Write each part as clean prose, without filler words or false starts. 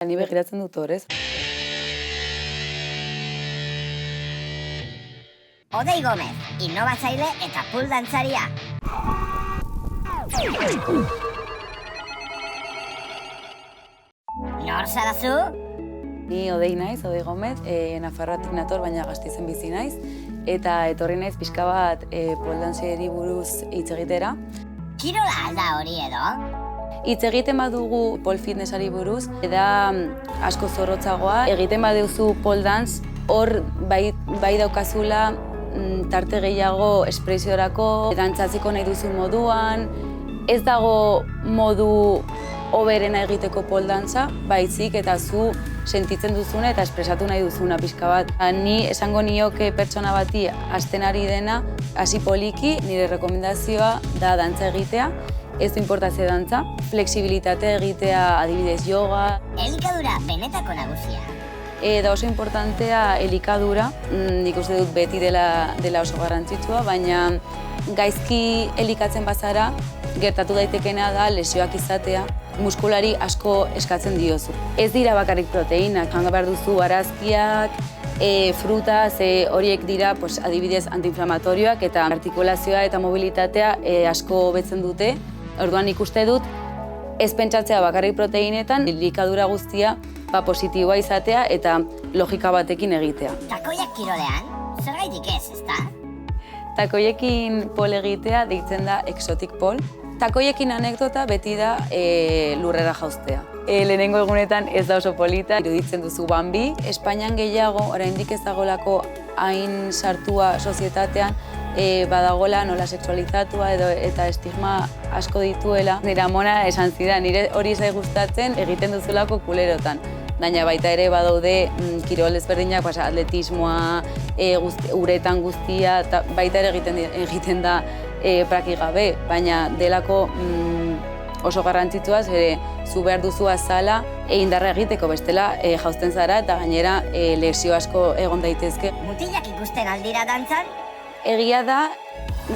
Ni begiratzen dut hor, ez? Odei Gomez, innobatzaile eta pool dantzaria. Nor zarazu? Ni Odei naiz, Odei Gomez, Nafarroatik nator, baina Gasteizen bizi naiz. Eta etorri naiz pixka bat pole danceari buruz hitz egitera. Kirola alda hori edo? Hitz egiten badugu pole fitnessari buruz, da asko zorrotzagoa. Egiten baduzu pole dance, hor bai daukazula tarte gehiago espresiorako, dantzatzeko nahi duzu moduan. Ez dago modu hoberena egiteko pole dantza, baizik eta zu sentitzen duzuna eta espresatu nahi duzuna pixka bat. Ni esango nioke pertsona bati hasten ari dena, hasi poliki, nire rekomendazioa da dantza egitea. Ez du importazio dantza, flexibilitatea egitea, adibidez yoga. Elikadura benetako nagusia. Da oso importantea elikadura, nik uste dut beti dela oso garrantzitsua, baina gaizki elikatzen bazara, gertatu daitekena da lesioak izatea, muskulari asko eskatzen diozu. Ez dira bakarrik proteinak, jango behar duzu arazkiak, fruta, horiek dira adibidez antiinflamatorioak eta artikulazioa eta mobilitatea asko hobetzen dute. Orduan ikuste dut, ez pentsatzea bakarrik proteinetan, elikadura guztia positiboa izatea eta logika batekin egitea. Takoiak kirolean, zergaitik ez, ezta? Takoiekin pole egitea deitzen da exotic pole. Takoiekin anekdota beti da lurrera jauztea. Lehenengo egunetan ez da oso polita, iruditzen duzu Bambi. Espainian gehiago, oraindik ez dagoelako hain sartua sozietatean, badagoela nola sexualizatua eta estigma asko dituela. Nire amona esan zidan, nire hori zai gustatzen egiten duzulako kulerotan. Baina baita ere badaude kirol ezberdinak, atletismoa, uretan guztia, baita ere egiten da praktik gabe, baina delako oso garrantzitsua, zere zu behar duzu azala indarra egiteko bestela jauzten zara eta gainera lesio asko egon daitezke. Mutilak ikusten aldira dantzan? Egia da,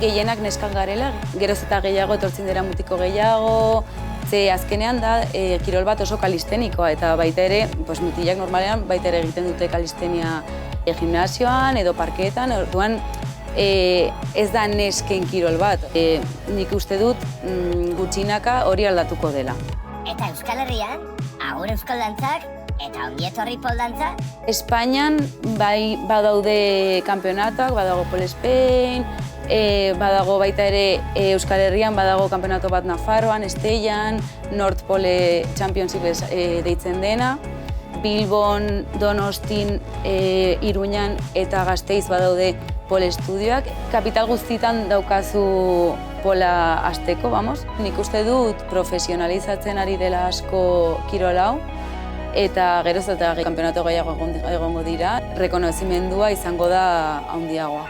gehienak neskak garela, geroz eta gehiago etortzen dira mutiko gehiago, ze azkenean da kirol bat oso kalistenikoa eta baita ere, mutilak normalean baita ere egiten dute kalistenia gimnasioan edo parkeetan, orduan ez da nesken kirol bat. Nik uste dut gutxinaka hori aldatuko dela. Eta Euskal Herrian, agur euskal dantzak eta ongi etorri pole dantza? Espainian bai badaude kanpeonatuak, badago Pole Spain, badago baita ere Euskal Herrian, badago kanpeonato bat Nafarroan, Estellan, North Pole Championship deitzen dena. Bilbon, Donostin, Iruñan eta Gasteiz badaude pole estudioak. Kapital guztietan daukazu pola hasteko, Nik uste dut profesionalizatzen ari dela asko kirol hau, eta geroz eta kanpeonato gehiago egongo dira, rekonozimendua izango da handiagoa.